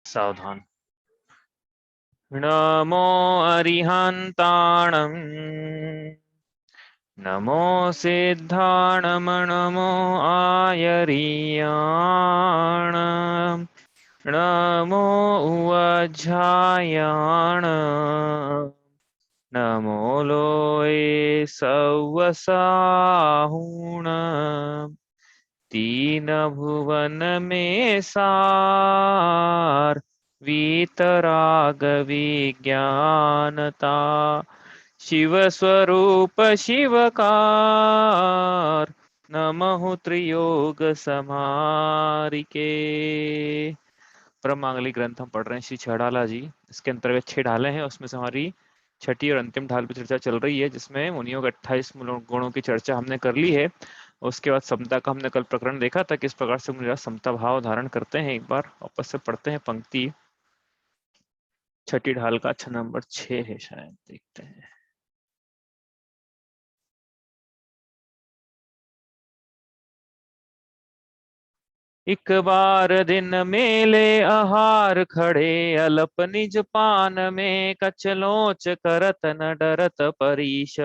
सावधान। नमो अरिहंताणं नमो सिद्धाणं नमो आयरीयाण नमो उवज्झायाण नमो लोये सवसाहुण तीन भुवन में सार वीतराग विज्ञानता शिव स्वरूप शिवकार नमः त्रियोग समारिके। ब्रह्मांगली ग्रंथ हम पढ़ रहे हैं श्री छेड़ाला जी। इसके अंतर्गत 6 ढालें हैं, उसमें से हमारी छठी और अंतिम ढाल पर चर्चा चल रही है, जिसमें मुनियों के 28 गुणों की चर्चा हमने कर ली है। उसके बाद समता का हमने कल प्रकरण देखा था, किस प्रकार से मुनिराज समता भाव धारण करते हैं। एक बार वापस से पढ़ते हैं पंक्ति। छठी ढाल का अच्छा नंबर 6 है शायद, देखते हैं। एक बार दिन मेले आहार खड़े अल्प निज पान में कचलोच करत न डरत परीश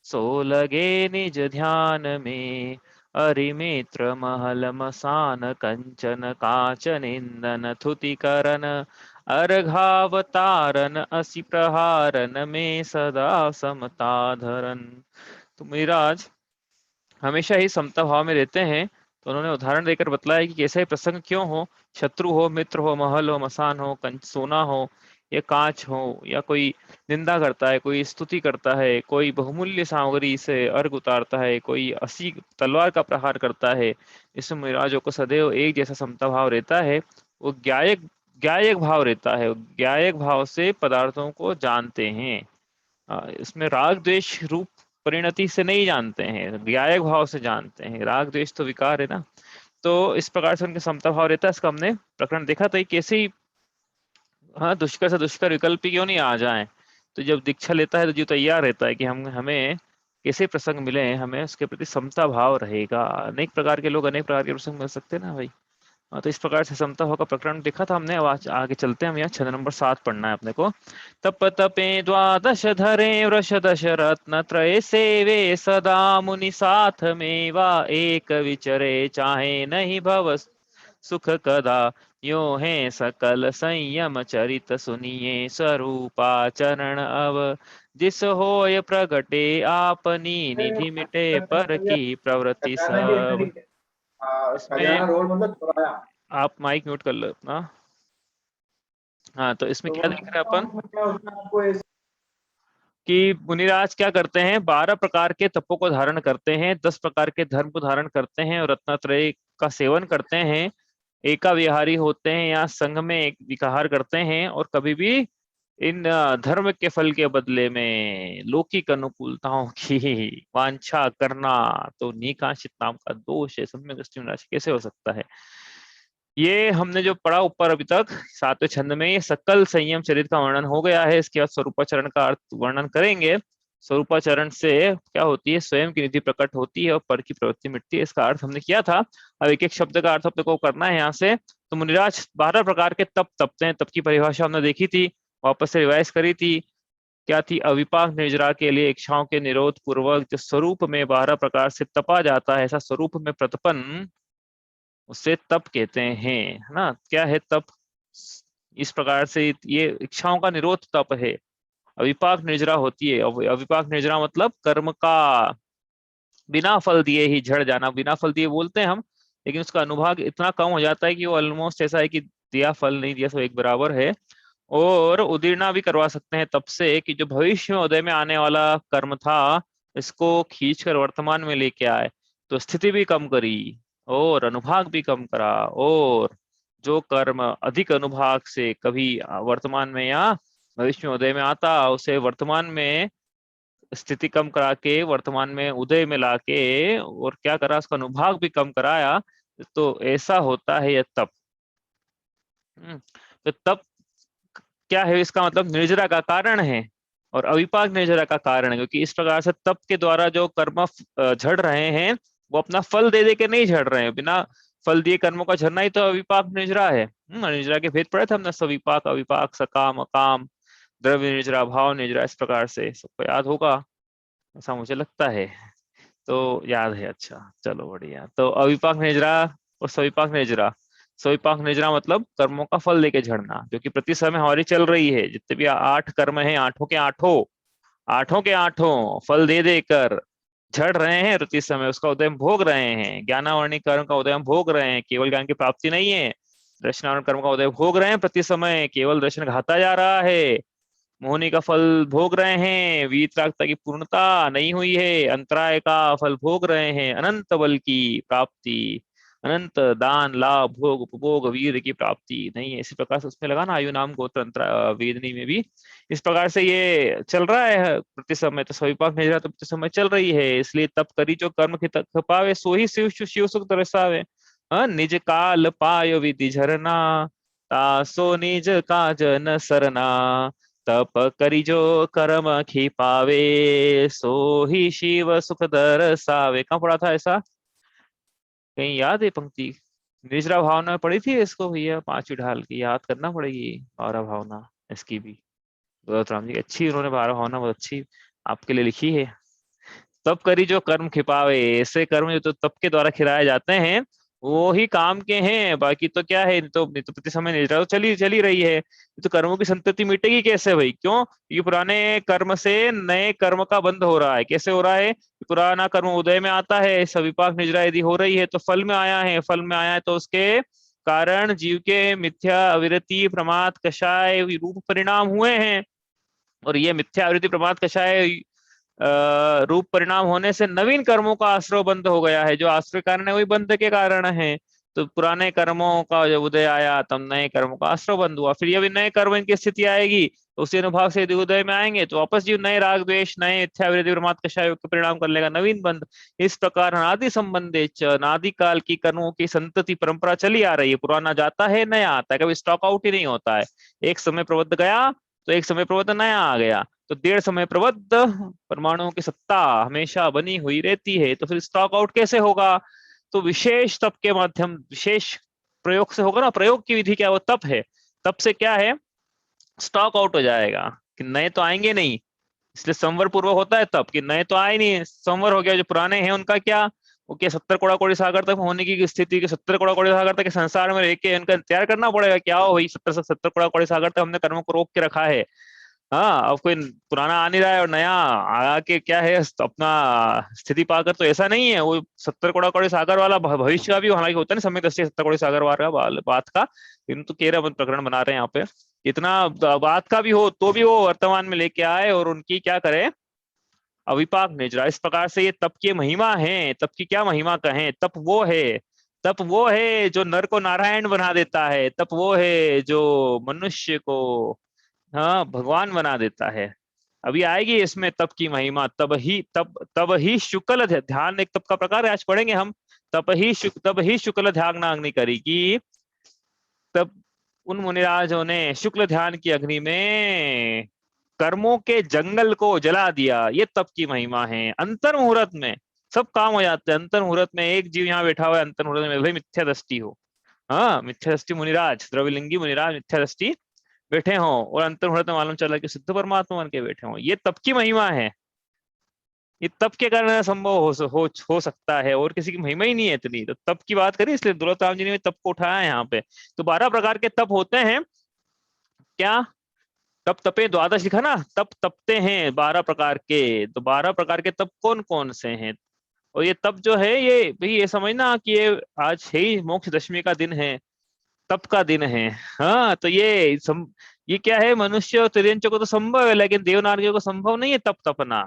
सो लगे निज ध्यान में अरिमित्र महल मसान कंचन काचन इंदन थुति करन अर्घावतारन असि प्रहारन में सदा समता धरन। तो मिराज हमेशा ही समता भाव में रहते हैं। तो उन्होंने उदाहरण देकर बतलाया कि कैसे प्रसंग क्यों हो, शत्रु हो, मित्र हो, महल हो, मसान हो, सोना हो या कांच हो, या कोई निंदा करता है, कोई स्तुति करता है, कोई बहुमूल्य सामग्री से अर्घ उतारता है, कोई असी तलवार का प्रहार करता है, इसमें मिराजों को सदैव एक जैसा समता भाव रहता है। वो ज्ञायक ज्ञायक भाव रहता है, ज्ञायक भाव से पदार्थों को जानते हैं। इसमें राग द्वेष रूप परिणति से नहीं जानते हैं, ज्ञायक भाव से जानते हैं। राग द्वेष तो विकार है ना। तो इस प्रकार से उनके समता भाव रहता है। इसका हमने प्रकरण देखा था कि कैसे ही हाँ दुष्कर से दुष्कर विकल्प ही क्यों नहीं आ जाए। तो जब दीक्षा लेता है तो जो तैयार रहता है कि हमें कैसे प्रसंग मिले, हमें उसके प्रति समता भाव रहेगा। अनेक प्रकार के लोग अनेक प्रकार के प्रसंग मिल सकते हैं ना भाई। हाँ, तो इस प्रकार से समता भाव का प्रकरण देखा था हमने। अब आगे चलते हैं। हम यहाँ छंद नंबर 7 पढ़ना है अपने को। तप तपे द्वादश धरे वृष दश रत्न त्रय सेवे सदा मुनि साथ में वा एक विचरे चाहे नहीं भव सुख कदा यो है सकल संयम चरित सुनिए स्वरूपाचरण अब जिस होय प्रगटे आपनी निधि मिटे पर की प्रवृत्ति सब। इसमें रोड मतलब चौराया। आप माइक म्यूट कर लो अपना। हाँ, तो इसमें क्या देख रहे हैं अपन कि मुनिराज क्या करते हैं, 12 प्रकार के तपों को धारण करते हैं, 10 प्रकार के धर्म को धारण करते हैं और रत्नत्रय का सेवन करते हैं। एका विहारी होते हैं या संघ में एक विहार करते हैं, और कभी भी इन धर्म के फल के बदले में लौकिक अनुकूलताओं की वांछा करना तो नीकांक्षित नाम का दोष है। सम्यक दृष्टि में कैसे हो सकता है। ये हमने जो पढ़ा ऊपर अभी तक 7वें छंद में, ये सकल संयम चरित का वर्णन हो गया है। इसके बाद स्वरूपाचरण का अर्थ वर्णन करेंगे। स्वरूपाचरण से क्या होती है, स्वयं की निधि प्रकट होती है और पर की प्रवृत्ति मिटती है। इसका अर्थ हमने किया था। अब एक एक शब्द का अर्थ अपने को करना है यहाँ से। तो मुनिराज 12 प्रकार के तप तपते हैं। तप की परिभाषा हमने देखी थी, वापस से रिवाइज करी थी। क्या थी, अविपाक निर्जरा के लिए इच्छाओं के निरोध पूर्वक जो स्वरूप में 12 प्रकार से तपा जाता है, ऐसा स्वरूप में प्रतपन, उसे तप कहते हैं, है ना। क्या है तप, इस प्रकार से ये इच्छाओं का निरोध तप है। अविपाक निर्जरा होती है। अविपाक निर्जरा मतलब कर्म का बिना फल दिए ही झड़ जाना। बिना फल दिए बोलते हैं हम, लेकिन उसका अनुभाग इतना कम हो जाता है कि वो ऑलमोस्ट ऐसा है कि दिया फल नहीं दिया सब एक बराबर है। और उदीर्णा भी करवा सकते हैं तब से कि जो भविष्य में उदय में आने वाला कर्म था, इसको खींच कर वर्तमान में लेके आए, तो स्थिति भी कम करी और अनुभाग भी कम करा। और जो कर्म अधिक अनुभाग से कभी वर्तमान में या भविष्य में उदय में आता, उसे वर्तमान में स्थिति कम करा के वर्तमान में उदय में लाके और क्या करा, उसका अनुभाग भी कम कराया। तो ऐसा होता है यह तप। तो तप क्या है, इसका मतलब निर्जरा का कारण है और अविपाक निर्जरा का कारण है। क्योंकि इस प्रकार से तप के द्वारा जो कर्म झड़ रहे हैं, वो अपना फल दे दे के नहीं झड़ रहे हैं। बिना फल दिए कर्मों का झरना ही तो अविपाक निजरा है। निजरा के भेद पढ़े थे हमने, सविपाक, अविपाक, सकाम, अकाम, द्रव्य निजरा, भाव निजरा, इस प्रकार से सबको याद होगा ऐसा मुझे लगता है। तो याद है, अच्छा चलो बढ़िया। तो अविपाक निजरा और सविपाक निजरा। सविपाक निजरा मतलब कर्मों का फल लेके झड़ना, जो कि प्रति समय हमारी चल रही है। जितने भी 8 कर्म हैं, आठों के आठों फल दे देकर झड़ रहे हैं प्रति समय, उसका उदय हम भोग रहे हैं। ज्ञानावरणी कर्म का उदय हम भोग रहे हैं, केवल ज्ञान की प्राप्ति नहीं है। दर्शनावरण कर्म का उदय भोग रहे हैं प्रति समय, केवल दर्शन घाता जा रहा है। मोहनी का फल भोग रहे हैं, वीतरागता की पूर्णता नहीं हुई है। अंतराय का फल भोग रहे हैं, अनंत बल की प्राप्ति, अनंत दान लाभ भोग उपभोग वीर की प्राप्ति नहीं है। इसी प्रकार से उसमें लगा ना, आयु नाम गोत्र अंतरा वेदनी में भी इस प्रकार से ये चल रहा है प्रति समय। तो सविपाक निजरा तो प्रति समय चल रही है, इसलिए तप करी जो कर्म पावे, सो ही शिव शिव सुख दरसावे। निज काल पायो विधि झरना, तासो निज काज न सरना। तप करी जो कर्म खिपावे, सो ही शिव सुख दरसावे। कहाँ पढ़ा था ऐसा, कहीं याद है पंक्ति? निजरा भावना में पढ़ी थी इसको भैया, 5वीं ढाल की याद करना पड़ेगी। 12 भावना इसकी भी राम जी की अच्छी, उन्होंने 12 भावना बहुत अच्छी आपके लिए लिखी है। तप करी जो कर्म खिपावे, ऐसे कर्म जो तो तप के द्वारा खिलाए जाते हैं वो ही काम के हैं। बाकी तो क्या है, नहीं तो प्रति समय निजरा तो चली रही है। तो कर्मों की संतति मिटेगी कैसे भाई? क्यों? ये पुराने कर्म से नए कर्म का बंध हो रहा है। कैसे हो रहा है? पुराना कर्म उदय में आता है, सविपाक निजरा यदि हो रही है तो फल में आया है, फल में आया है तो उसके कारण जीव के मिथ्या अविरति प्रमाद कषाय रूप परिणाम हुए हैं। और ये मिथ्या अविरति प्रमाद कषाय रूप परिणाम होने से नवीन कर्मों का आश्रय बंद हो गया है। जो आश्रय कारण है वही बंध के कारण है। तो पुराने कर्मों का जब उदय आया तब नए कर्मों का आश्रय बंद हुआ। फिर ये नए कर्म की स्थिति आएगी तो उसी अनुभाव से यदि उदय में आएंगे तो वापस जीव नए राग द्वेष, नए इच्छावृत्ति प्रमाद कषाय के परिणाम कर लेगा, नवीन बंध। इस प्रकार अनादि संबंधे अनादि काल की कर्मों की संतति परंपरा चली आ रही है। पुराना जाता है, नया आता है, कभी स्टॉक आउट ही नहीं होता है। एक समय प्रबद्ध गया तो एक समय प्रबद्ध नया आ गया। तो 1.5 समय प्रबद्ध परमाणुओं की सत्ता हमेशा बनी हुई रहती है। तो फिर स्टॉक आउट कैसे होगा? तो विशेष तप के माध्यम, विशेष प्रयोग से होगा ना। प्रयोग की विधि क्या? वो तप है। तप से क्या है? स्टॉक आउट हो जाएगा कि नए तो आएंगे नहीं। इसलिए संवर पूर्वक होता है तब, कि नए तो आए नहीं, संवर हो गया। जो पुराने हैं उनका क्या, वो क्या 70 कोड़ा कोड़ी सागर तक होने की स्थिति, के 70 कोड़ा कोड़ी सागर तक के संसार में रह के उनका इंतजार करना पड़ेगा। क्या हो भाई, 70 कोड़ा कोड़ी सागर तक हमने कर्मों को रोक के रखा है। हाँ, अब कोई पुराना आ नहीं रहा है और नया आके क्या है अपना स्थिति पाकर, तो ऐसा नहीं है। वो 70 कोड़ा कोड़ी सागर वाला भविष्य का भी हालांकि होता है ना, समय दृष्टि 70 कोड़ी सागर वाला बात का। इन तो कह रहे प्रकरण बना रहे हैं यहाँ पे। इतना बात का भी हो तो भी वो वर्तमान में लेके आए और उनकी क्या करे, अविपाक निजरा। इस प्रकार से ये तप की महिमा है। तप की क्या महिमा कहें? तप वो है जो नर को नारायण बना देता है। तप वो है जो मनुष्य को, हाँ, भगवान बना देता है। अभी आएगी इसमें तप की महिमा। तब ही शुक्ल ध्यान एक तप का प्रकार है, आज पढ़ेंगे हम। तब ही शुक्ल ध्यान अग्नि करेगी। तब उन मुनिराजों ने शुक्ल ध्यान की अग्नि में कर्मों के जंगल को जला दिया। ये तप की महिमा है। अंतर मुहूर्त में सब काम हो जाते हैं। अंतर मुहूर्त में एक जीव यहाँ बैठा हुआ है, अंतर मुहूर्त में भाई मिथ्या दृष्टि हो, हाँ मिथ्या दृष्टि मुनिराज, द्रविलिंगी मुनिराज मिथ्या दृष्टि बैठे हों और अंतर मुहूर्त में मालूम चला कि शुद्ध परमात्मा बन के बैठे हों। ये तप की महिमा है। ये तप के कारण संभव हो सकता है, और किसी की महिमा ही नहीं है इतनी। तो तप की बात करें, इसलिए दौलत राम जी ने तप को उठाया है यहाँ पे। तो 12 प्रकार के तप होते हैं। क्या? तप तपे द्वादश लिखा ना, तप तपते हैं 12 प्रकार के। तो 12 प्रकार के तप कौन कौन से हैं? और ये तप जो है, ये भाई ये समझना कि ये आज है ही मोक्ष दशमी का दिन है, तप का दिन है। हाँ, तो ये क्या है, मनुष्य और तिर्यंचों को तो संभव है, लेकिन देवनार्गियों को संभव नहीं है तप तपना।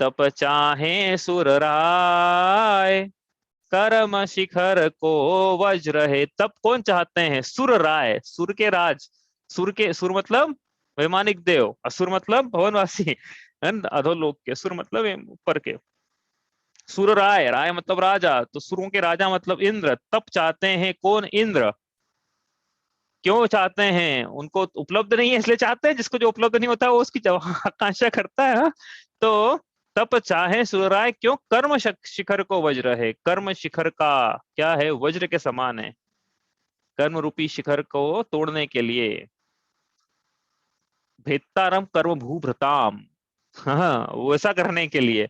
तप चाहे सुर राय, कर्म शिखर को वज्र है। तप कौन चाहते हैं? सुर राय, सुर के राज। सुर मतलब वैमानिक देव, असुर मतलब भवनवासी है न, अधोलोक के। सुर मतलब ऊपर के। सुर राय, राय मतलब राजा, तो सुरों के राजा मतलब इंद्र। तप चाहते हैं कौन? इंद्र। क्यों चाहते हैं? उनको उपलब्ध नहीं है इसलिए चाहते हैं। जिसको जो उपलब्ध नहीं होता है वो उसकी आकांक्षा करता है। हाँ? तो तप चाहे सूर्यराय क्यों कर्म शिखर को वज्र है। कर्म शिखर का क्या है, वज्र के समान है, कर्म रूपी शिखर को तोड़ने के लिए। भेत्तारम कर्म भूभृताम, हाँ वैसा करने के लिए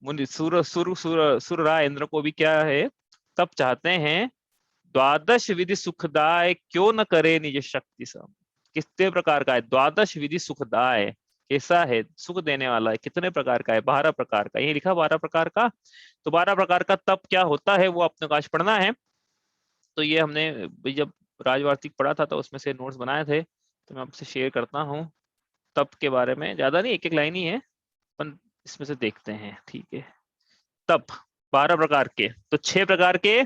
मुनि सुर सुर सुर सुरराय इंद्र को भी क्या है, तप चाहते हैं। द्वादश विधि सुखदाय क्यों न करे निज शक्ति सम। कितने प्रकार का है द्वादश विधि सुखदाय, कैसा है, सुख देने वाला है, कितने प्रकार का है, 12 प्रकार का, ये लिखा 12 प्रकार का। तो 12 प्रकार का तप क्या होता है वो अपने को आज पढ़ना है। तो ये हमने जब राजवार्तिक पढ़ा था तो उसमें से नोट्स बनाए थे, तो मैं आपसे शेयर करता हूँ तप के बारे में, ज्यादा नहीं, एक एक लाइन ही है, अपन इसमें से देखते हैं, ठीक है। तप 12 प्रकार के, तो 6 प्रकार के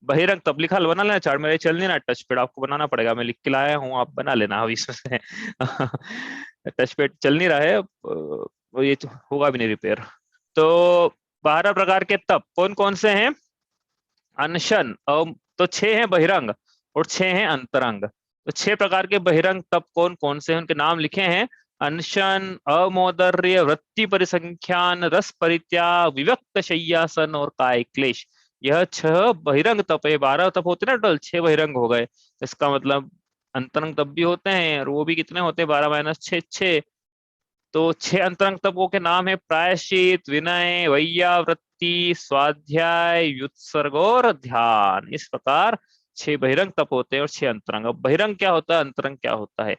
बहिरंग तप लिखा, बना लेना चार्ट, मेरे चल नहीं रहा टच पैड, आपको बनाना पड़ेगा, मैं लिख के लाया हूँ, आप बना लेना अभी इसमें से टच पैड चल नहीं रहा है, ये तो होगा भी नहीं रिपेयर। तो 12 प्रकार के तप कौन कौन से हैं, अनशन, तो 6 हैं बहिरंग और 6 हैं अंतरंग। तो 6 प्रकार के बहिरंग तप कौन कौन से हैं, उनके नाम लिखे हैं। अनशन, अमोदर्य, वृत्ति परिसंख्यान, रस परित्याग, विविक्त शय्यासन और काय क्लेश। यह 6 बहिरंग तप है, 12 तप होते ना टोटल, 6 बहिरंग हो गए। इसका मतलब अंतरंग तप भी होते हैं, और वो भी कितने होते हैं, 12 माइनस 6 6। तो 6 अंतरंग तपों के नाम है प्रायश्चित, विनय, वैयावृत्ति, स्वाध्याय, व्युत्सर्ग और ध्यान। इस प्रकार 6 बहिरंग तप होते हैं और 6 अंतरंग। अब बहिरंग क्या होता है, अंतरंग क्या होता है,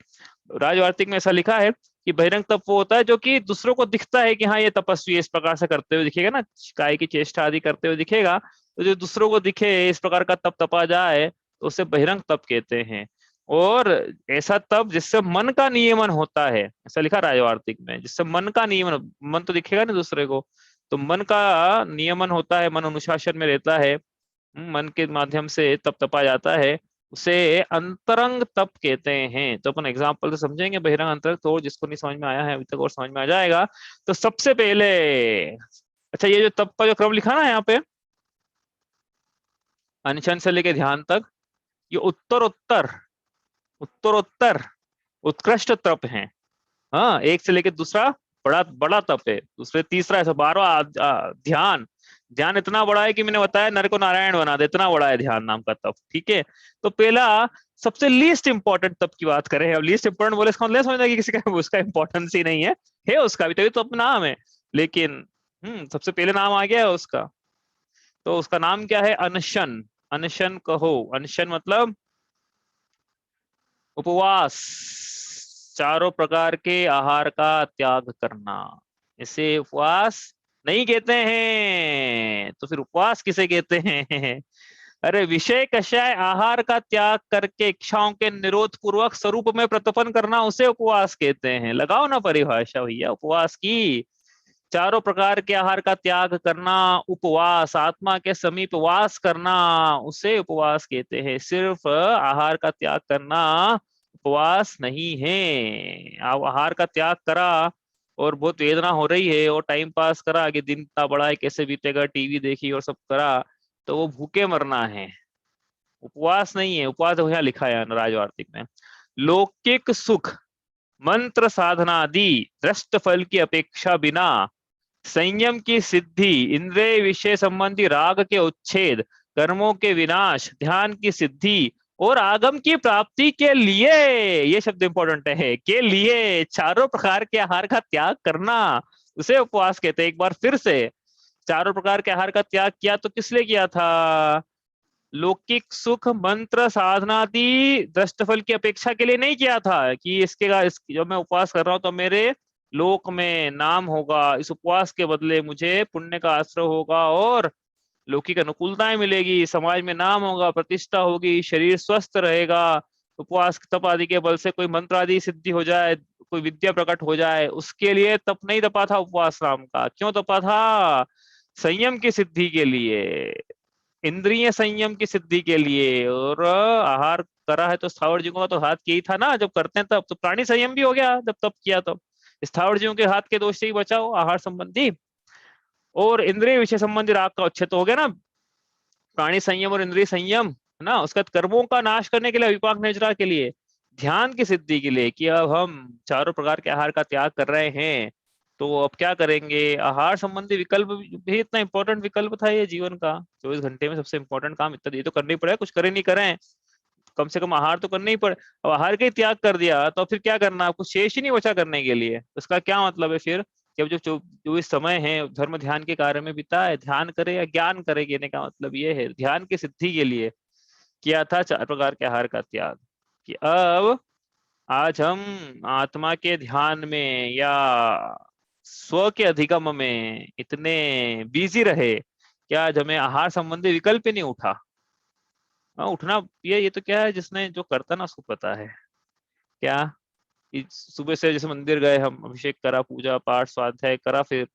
राजवार्तिक में ऐसा लिखा है कि बहिरंग तप वो होता है जो कि दूसरों को दिखता है कि हाँ ये तपस्वी इस प्रकार से करते हुए दिखेगा ना, काय की चेष्टा आदि करते हुए दिखेगा, तो जो दूसरों को दिखे इस प्रकार का तप तपा जाए तो उसे बहिरंग तप कहते हैं। और ऐसा तप जिससे मन का नियमन होता है, ऐसा लिखा राजवार्तिक में, जिससे मन का नियमन, मन तो दिखेगा ना दूसरे को, तो मन का नियमन होता है, मन अनुशासन में रहता है, मन के माध्यम से तप तपा जाता है, उसे अंतरंग तप कहते हैं। तो अपन एग्जाम्पल से समझेंगे बहिरंग अंतरंग, तो जिसको नहीं समझ में आया है अभी तक और समझ में आ जाएगा। तो सबसे पहले, अच्छा ये जो तप का जो क्रम लिखा ना यहाँ पे, अनशन से लेके ध्यान तक, ये उत्तरोत्तर उत्तरोत्तर उत्कृष्ट तप है। हाँ, एक से लेके दूसरा बड़ा बड़ा तप है, दूसरे तीसरा ऐसा 12 ध्यान, ध्यान इतना बड़ा है कि मैंने बताया नर को नारायण बना दे, इतना बड़ा है ध्यान नाम का तप, ठीक है। तो पहला सबसे लीस्ट इंपॉर्टेंट तप की बात करें, अब लीस्ट इंपॉर्टेंट बोले इसका मतलब समझना कि किसी का उसका इंपॉर्टेंस ही नहीं है उसका भी, तभी तो अपना नाम है, लेकिन सबसे पहले नाम आ गया है उसका। तो उसका नाम क्या है, अनशन। अनशन कहो, अनशन मतलब उपवास, चारों प्रकार के आहार का त्याग करना, इसे उपवास नहीं कहते हैं, तो फिर उपवास किसे कहते हैं? अरे विषय कषाय आहार का त्याग करके इच्छाओं के निरोध पूर्वक स्वरूप में प्रतिपन्न करना, उसे उपवास कहते हैं। लगाओ ना परिभाषा भैया उपवास की, चारों प्रकार के आहार का त्याग करना उपवास, आत्मा के समीप वास करना, उसे उपवास कहते हैं। सिर्फ आहार का त्याग करना उपवास नहीं है। आप आहार का त्याग करा और बहुत वेदना हो रही है और टाइम पास करा, आगे दिन इतना बड़ा है कैसे बीतेगा, टीवी देखी और सब करा, तो वो भूखे मरना है, उपवास नहीं है। उपवास यहाँ लिखा है राजवार्तिक में, लौकिक सुख, मंत्र साधनादि, दृष्ट फल की अपेक्षा बिना, संयम की सिद्धि, इंद्रिय विषय संबंधी राग के उच्छेद, कर्मों के विनाश, ध्यान की सिद्धि और आगम की प्राप्ति के लिए, ये शब्द इंपॉर्टेंट है, के लिए चारों प्रकार के आहार का त्याग करना, उसे उपवास कहते हैं। एक बार फिर से, चारों प्रकार के आहार का त्याग किया तो किस लिए किया था, लौकिक सुख, मंत्र साधनादि, दृष्टफल की अपेक्षा के लिए नहीं किया था कि जब मैं उपवास कर रहा हूं तो मेरे लोक में नाम होगा, इस उपवास के बदले मुझे पुण्य का आश्रय होगा और लौकिक अनुकूलताएं मिलेगी, समाज में नाम होगा, प्रतिष्ठा होगी, शरीर स्वस्थ रहेगा, उपवास तप आदि के बल से कोई मंत्र आदि सिद्धि हो जाए, कोई विद्या प्रकट हो जाए, उसके लिए तप नहीं तपा था उपवास नाम का। क्यों तपा था, संयम की सिद्धि के लिए, इंद्रिय संयम की सिद्धि के लिए। और आहार करा है तो स्थावर जीवों का तो हाथ यही था ना, जब करते हैं तब तो प्राणी संयम भी हो गया, जब तप किया तो स्थावर जीवों के हाथ के दोष से ही बचाओ आहार संबंधी, और इंद्रिय विषय संबंधी राग का उच्छेद हो गया ना, प्राणी संयम और इंद्रिय संयम है ना, उसका कर्मों का नाश करने के लिए, विपाक निजरा के लिए, ध्यान की सिद्धि के लिए, कि अब हम चारों प्रकार के आहार का त्याग कर रहे हैं तो अब क्या करेंगे, आहार संबंधी विकल्प भी इतना इंपॉर्टेंट विकल्प था ये जीवन का, 24 घंटे में सबसे इंपॉर्टेंट काम इतना, ये तो करना ही पड़ेगा, कुछ करें नहीं करें, कम से कम आहार तो करना ही पड़े। अब आहार का ही त्याग कर दिया तो फिर क्या करना, कुछ शेष ही नहीं बचा करने के लिए। उसका क्या मतलब है फिर कि अब जो इस समय है धर्म ध्यान के कार्य में बिताए, ध्यान करे या ज्ञान करे, कहने का मतलब ये है ध्यान की सिद्धि के लिए किया था 4 प्रकार के आहार का त्याग। कि अब आज हम आत्मा के ध्यान में या स्व के अधिगम में इतने बिजी रहे कि आज हमें आहार संबंधी विकल्प ही नहीं उठा। हाँ, उठना ये तो क्या है, जिसने जो करता ना उसको पता है क्या। सुबह से जैसे मंदिर गए हम, अभिषेक करा, पूजा पाठ स्वाध्याय करा, फिर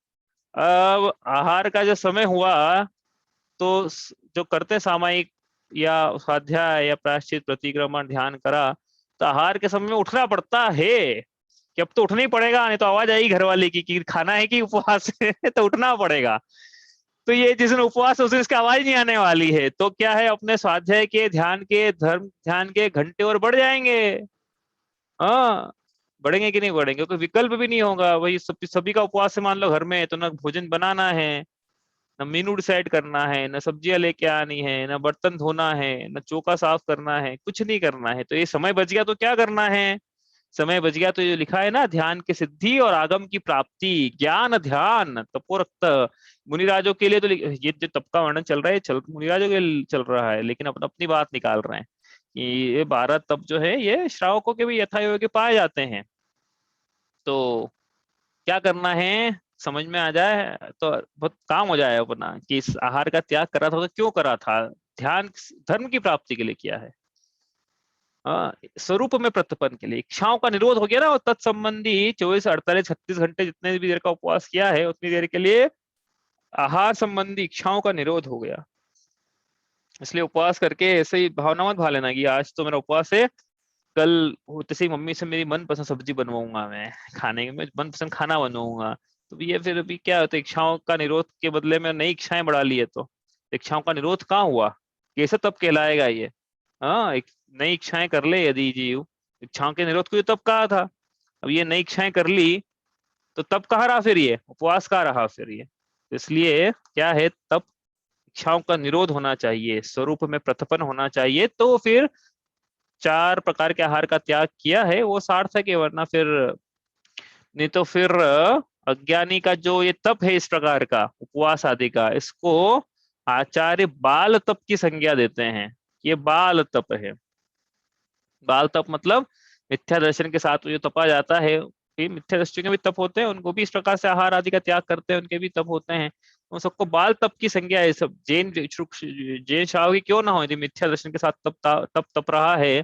अब आहार का जो समय हुआ तो जो करते सामायिक या स्वाध्याय या प्रायश्चित प्रतिक्रमण ध्यान करा, तो आहार के समय में उठना पड़ता है कि अब तो उठना ही पड़ेगा, नहीं तो आवाज आएगी घर वाले की कि खाना है कि उपवास है तो उठना पड़ेगा। तो ये जिस दिन उपवास है उस दिन इसकी आवाज नहीं आने वाली है, तो क्या है अपने स्वाध्याय के ध्यान के धर्म ध्यान के घंटे और बढ़ जाएंगे। हाँ, बढ़ेंगे कि नहीं बढ़ेंगे, कोई विकल्प भी नहीं होगा। वही सभी का उपवास है मान लो घर में, तो ना भोजन बनाना है, न मेनू डिसाइड करना है, न सब्जियां लेके आनी है, न बर्तन धोना है, न चौका साफ करना है, कुछ नहीं करना है। तो ये समय बच गया तो क्या करना है, समय बच गया तो ये लिखा है ना, ध्यान की सिद्धि और आगम की प्राप्ति, ज्ञान ध्यान तपोरक्त। मुनिराजों के लिए तो ये जो तप का वर्णन चल रहा है चल मुनिराजों के लिए चल रहा है, लेकिन अपन अपनी बात निकाल रहे हैं कि ये 12 तप जो है ये श्रावकों के भी यथायोग्य पाए जाते हैं। तो क्या करना है, समझ में आ जाए तो बहुत काम हो जाए अपना कि इस आहार का त्याग करा था तो क्यों करा था, ध्यान धर्म की प्राप्ति के लिए किया है। स्वरूप में प्रत्यपन के लिए इच्छाओं का निरोध हो गया ना, और तत्संबंधी 24 48 36 घंटे जितने भी देर का उपवास किया है उतनी देर के लिए आहार संबंधी इच्छाओं का निरोध हो गया। इसलिए उपवास करके ऐसे ही भावना मत भा लेना कि आज तो मेरा उपवास है, कल होते से ही मम्मी से मेरी मनपसंद सब्जी बनवाऊंगा, मैं खाने में मनपसंद खाना बनवाऊंगा। तो ये फिर अभी क्या होता है, इच्छाओं का निरोध के बदले में नई इच्छाएं बढ़ा ली है, तो इच्छाओं का निरोध कहाँ हुआ, कैसे तब कहलाएगा ये। हाँ, एक नई इच्छाएं कर ले यदि जीव, इच्छाओं के निरोध को ये तब कहा था, अब ये नई इच्छाएं कर ली तो तब कहाँ रहा फिर ये उपवास कहाँ रहा फिर ये। इसलिए क्या है, तब इच्छाओं का निरोध होना चाहिए, स्वरूप में प्रथपन होना चाहिए, तो फिर 4 प्रकार के आहार का त्याग किया है वो सार्थक है, वरना फिर नहीं तो फिर अज्ञानी का जो ये तप है इस प्रकार का उपवास आदि का, इसको आचार्य बाल तप की संज्ञा देते हैं। ये बाल तप है। बाल तप मतलब मिथ्या दर्शन के साथ जो तपा जाता है, ये मिथ्या दृष्टि के भी तप होते हैं, उनको भी इस प्रकार से आहार आदि का त्याग करते हैं, उनके भी तप होते हैं। उन सबको बाल तप की संज्ञा है। सब जैन श्रावकी क्यों ना हो, यदि मिथ्या दर्शन के साथ तप तप रहा है,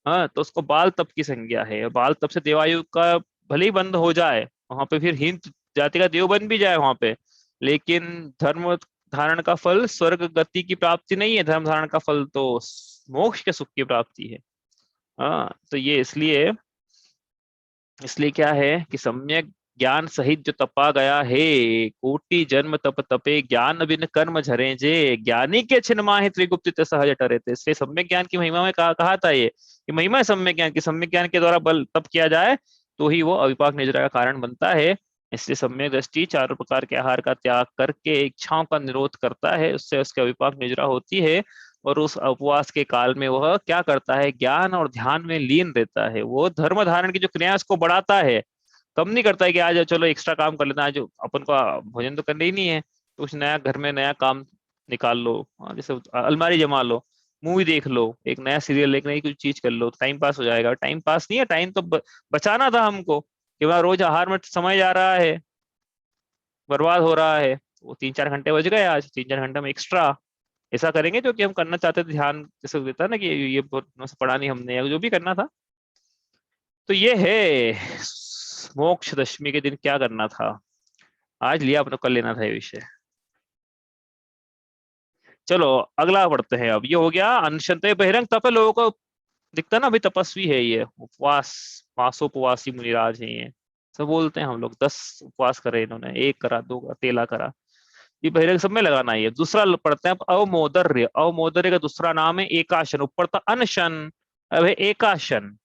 हाँ, तो उसको बाल तप की संज्ञा है। बाल तप से देवायु का भले ही बंद हो जाए, वहां पे फिर हीन जाति का देव बन भी जाए वहां पे, लेकिन धर्म धारण का फल स्वर्ग गति की प्राप्ति नहीं है, धर्म धारण का फल तो मोक्ष के सुख की प्राप्ति है। हाँ, तो ये इसलिए इसलिए क्या है कि सम्यक ज्ञान सहित जो तपा गया है, कोटि जन्म तप तपे ज्ञान बिन कर्म झरे जे, ज्ञानी के छिन माहि त्रिगुप्त सहज टरे थे। इसलिए सम्यक ज्ञान की महिमा में कहा था ये कि महिमा है सम्यक ज्ञान की, सम्यक ज्ञान के द्वारा बल तप किया जाए तो ही वो अविपाक निद्रा का कारण बनता है। इसलिए सम्यक दृष्टि 4 प्रकार के आहार का त्याग करके इच्छाओं का निरोध करता है, उससे उसके अविपाक निद्रा होती है, और उस उपवास के काल में वह क्या करता है, ज्ञान और ध्यान में लीन रहता है। वो धर्म धारण की जो क्रिया उसको बढ़ाता है, कम नहीं करता है कि आज चलो एक्स्ट्रा काम कर लेना, आज अपन को भोजन तो करना ही नहीं है, तो कुछ नया घर में नया काम निकाल लो। जैसे अलमारी जमा लो, मूवी देख लो, एक नया सीरियल, एक नई कुछ चीज कर लो, टाइम पास हो जाएगा। टाइम पास नहीं है, टाइम तो बचाना था हमको, कि वहाँ रोज आहार में समय जा रहा है, बर्बाद हो रहा है। वो 3 4 घंटे बच गए, आज 3 4 घंटे में एक्स्ट्रा ऐसा करेंगे जो कि हम करना चाहते थे, ध्यान जैसे देता है ना कि ये पढ़ा नहीं हमने या जो भी करना था। तो ये है मोक्ष दशमी के दिन क्या करना था, आज लिया अपने कल लेना था ये विषय। चलो अगला पढ़ते हैं। अब ये हो गया अनशनते बहिरंग तप है, लोगों को दिखता ना अभी तपस्वी है ये, उपवास मासोपवासी मुनिराज है ये, सब बोलते हैं हम लोग 10 उपवास करे इन्होंने, 1 करा 2 करा तेला करा, ये बहिरंग सब में लगाना है। ये दूसरा पढ़ते हैं अवमोदर्य। अवमोदर्य का दूसरा नाम है एकाशन, ऊपर था अनशन, अब है एकाशन।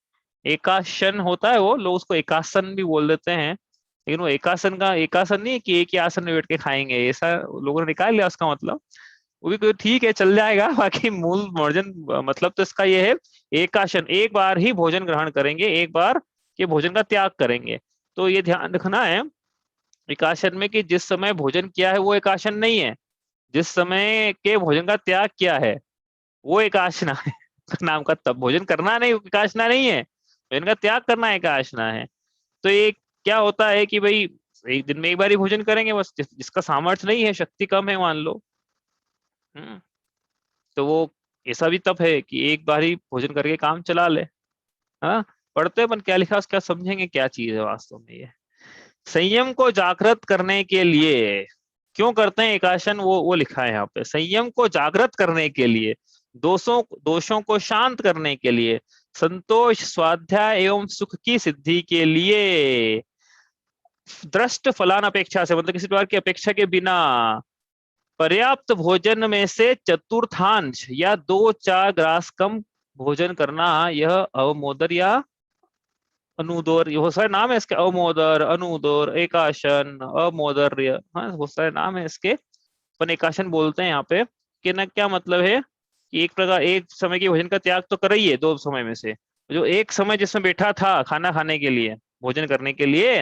एकाशन होता है वो, लोग उसको एकासन भी बोल देते हैं। लेकिन वो एकासन का एकासन नहीं है कि एक ही आसन में बैठ के खाएंगे, ऐसा लोगों ने निकाल लिया उसका मतलब। वो भी कोई ठीक है, चल जाएगा। बाकी मूल भोजन मतलब तो इसका ये है, एकाशन, एक बार ही भोजन ग्रहण करेंगे, एक बार के भोजन का त्याग करेंगे। तो ये ध्यान रखना है एकाशन में कि जिस समय भोजन किया है वो एकाशन नहीं है, जिस समय के भोजन का त्याग किया है वो एकाशना है। नाम का तब भोजन करना नहीं, एकाशना नहीं है, भोजन का त्याग करना एकाशना है। तो ये क्या होता है कि भाई एक दिन में एक बार ही भोजन करेंगे बस, जिसका सामर्थ्य नहीं है, शक्ति कम है मान लो, हम्म, तो वो ऐसा भी तप है कि एक बार ही भोजन करके काम चला ले। हाँ, पढ़ते हैं अपन क्या लिखा, उसका समझेंगे क्या चीज है वास्तव में ये। संयम को जागृत करने के लिए क्यों करते हैं एकाशन, वो लिखा है यहाँ पे, संयम को जागृत करने के लिए, दोषों दोषों को शांत करने के लिए, संतोष स्वाध्याय एवं सुख की सिद्धि के लिए, दृष्ट फलान अपेक्षा से मतलब किसी प्रकार की अपेक्षा के बिना, पर्याप्त भोजन में से चतुर्थांश या 2-4 ग्रास कम भोजन करना, यह अवमोदर या अनुदोर, ये बहुत सारे नाम है इसके, अवमोदर, अनुदोर, एकाशन, अवमोदर्य, हाँ बहुत सारे नाम है इसके। अपन एकाशन बोलते हैं यहाँ पे कि ना, क्या मतलब है कि एक प्रकार एक समय की भोजन का त्याग तो कर ही है, दो समय में से जो एक समय जिसमें बैठा था खाना खाने के लिए, भोजन करने के लिए,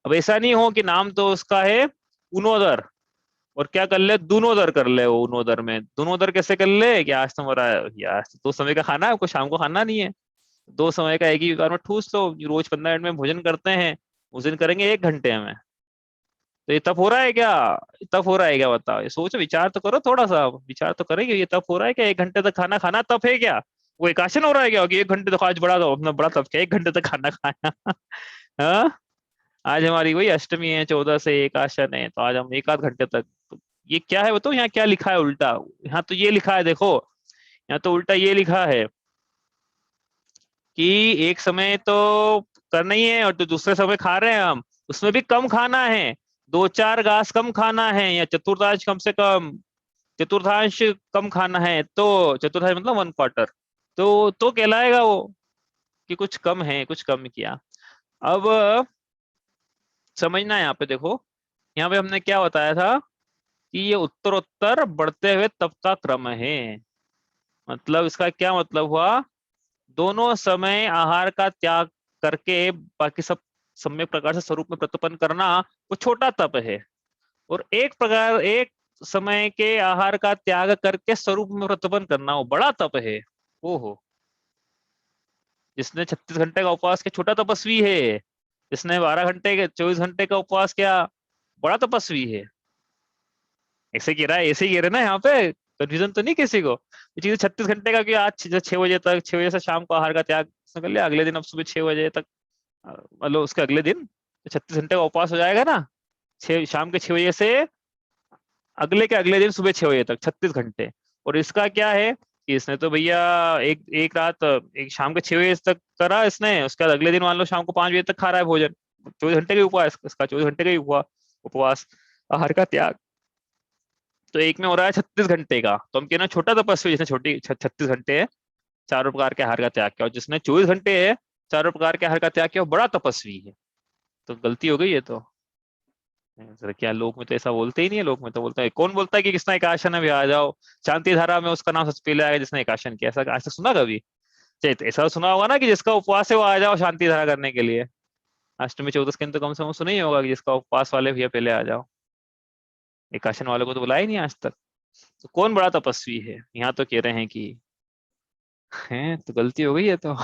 अब ऐसा नहीं हो कि नाम तो उसका है उनोदर और क्या कर ले, दूनोदर कर ले, वो उनोदर में दूनोदर कैसे कर ले कि आज तो मेरा यार दो समय का खाना है, आपको शाम को खाना नहीं है, दो समय का एक ही बार में ठूस लो, रोज 15 मिनट में भोजन करते हैं, उस दिन करेंगे 1 घंटे में। तो ये तप हो रहा है क्या, ये तप हो रहा है क्या बताओ, ये सोचो, विचार तो करो, थोड़ा सा विचार तो करेंगे, ये तप हो रहा है क्या, 1 घंटे तक खाना खाना तप है क्या, वो एकाशन हो रहा है क्या कि 1 घंटे तक, आज बड़ा तो अपना बड़ा तप क्या 1 घंटे तक खाना खाया। हाँ, आज हमारी वही अष्टमी है, 14 से एकाशन है, तो आज हम 1 आध घंटे तक, तो ये क्या है बताओ, यहाँ क्या लिखा है उल्टा, यहाँ तो ये लिखा है देखो, यहाँ तो उल्टा ये लिखा है कि एक समय तो करना ही है और तो दूसरे समय खा रहे हैं हम, उसमें भी कम खाना है, 2-4 घास कम खाना है, या चतुर्थांश कम से कम, चतुर्थांश कम खाना है, तो चतुर्थांश मतलब 1/4, तो कहलाएगा वो कि कुछ कम है, कुछ कम किया। अब समझना है यहाँ पे देखो, यहाँ पे हमने क्या बताया था कि ये उत्तरोत्तर बढ़ते हुए तप का क्रम है, मतलब इसका क्या मतलब हुआ, दोनों समय आहार का त्याग करके बाकी सब सम्यक प्रकार से स्वरूप में प्रतपन करना वो छोटा तप है, और एक प्रकार एक समय के आहार का त्याग करके स्वरूप में प्रतपन करना वो बड़ा तप है। ओहो, जिसने 36 घंटे का उपवास किया छोटा तपस्वी है, जिसने 12 घंटे के 24 घंटे का उपवास किया बड़ा तपस्वी है। ऐसे कह रहा है, ऐसे ही कह रहे ना यहाँ पे, कंफ्यूजन तो नहीं किसी को, ये चीज 36 घंटे का कि आज 6 बजे तक, 6 बजे से शाम को आहार का त्याग उसने कर लिया, अगले दिन अब सुबह 6 बजे तक, मतलब उसके अगले दिन तो 36 घंटे का उपवास हो जाएगा ना, शाम के 6 बजे से अगले के अगले दिन सुबह 6 बजे तक 36 घंटे। और इसका क्या है कि इसने तो भैया एक एक रात एक शाम के 6 बजे तक करा इसने, उसके बाद अगले दिन मान लो शाम को 5 बजे तक खा रहा है भोजन, 24 घंटे का उपवास, इसका 24 घंटे का ही हुआ उपवास, आहार का त्याग, तो एक में हो रहा है 36 घंटे का, तो हम कहना छोटा तपस्वी जिसने छोटी 36 घंटे है चारों प्रकार के आहार का त्याग किया, और जिसने 24 घंटे है चारों प्रकार के आहार का त्याग किया वो बड़ा तपस्वी है। तो गलती हो गई है तो, जरा क्या लोग में तो ऐसा बोलते ही नहीं है, लोग में तो बोलता है, कौन बोलता है कि किसने एकाशन है भी आ जाओ, शांति धारा में उसका नाम सबसे पहले आएगा जिसने एकाशन किया, ऐसा आज तक सुना कभी, चाहिए तो ऐसा सुना होगा ना कि जिसका उपवास है वो आ जाओ शांति धारा करने के लिए, अष्टमी 14 के दिन तो कम से कम सुना ही होगा कि जिसका उपवास वाले भैया पहले आ जाओ, एकाशन वाले को तो बुलाया ही नहीं आज तक। तो कौन बड़ा तपस्वी है, यहाँ तो कह रहे हैं कि है, तो गलती हो गई है तो।